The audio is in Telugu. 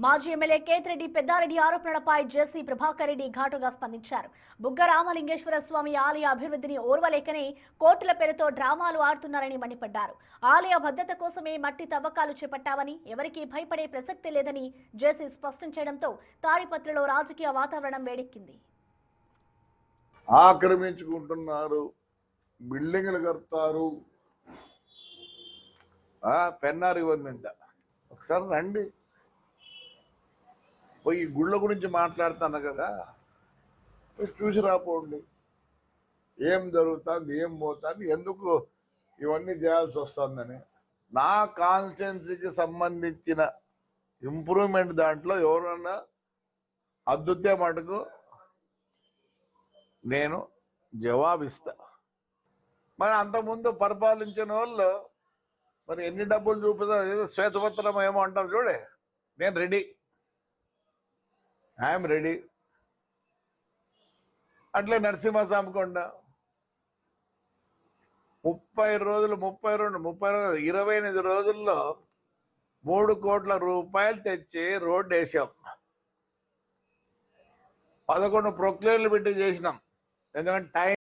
మాజీ ఎమ్మెల్యే కేతిరెడ్డి పెద్దారెడ్డి ఆరోపణలపై జేసీ ప్రభాకర్ రెడ్డి ఘాటుగా స్పందించారు. బుగ్గ రామలింగేశ్వర స్వామి ఆలయ అభివృద్ధిని ఓర్వలేకనే కోర్టుల పేరుతో డ్రామాలు ఆడుతున్నారని మండిపడ్డారు. ఆలయ భద్రత కోసమే మట్టి తవ్వకాలు చేపట్టామని, ఎవరికీ భయపడే ప్రసక్తి లేదని జేసీ స్పష్టం చేయడంతో తాడిపత్రిలో రాజకీయ వాతావరణం వేడెక్కింది. ఆక్రమించుకుంటున్నారు, బిల్డింగ్లు కడతారు, పెన్నారి మీద ఒకసారి రండి, పోయి గుళ్ళ గురించి మాట్లాడుతాను కదా, చూసి రాపోండి ఏం జరుగుతుంది, ఏం పోతుంది, ఎందుకు ఇవన్నీ చేయాల్సి వస్తుందని. నా కాన్స్టిట్యున్సీకి సంబంధించిన ఇంప్రూవ్మెంట్ దాంట్లో ఎవరన్నా అద్దుతే మటుకు నేను జవాబిస్తా. మరి అంతకుముందు పరిపాలించిన వాళ్ళు మరి ఎన్ని డబ్బులు చూపుతారు, ఏదో శ్వేతపత్రం ఏమో అంటారు చూడే, నేను రెడీ, ఐఎమ్ రెడీ. అట్లే నరసింహస్వామికొండ 28 రోజుల్లో 3 కోట్ల రూపాయలు తెచ్చి రోడ్డు వేసాం, 11 ప్రొక్లేర్లు పెట్టి చేసినాం. ఎందుకంటే టైం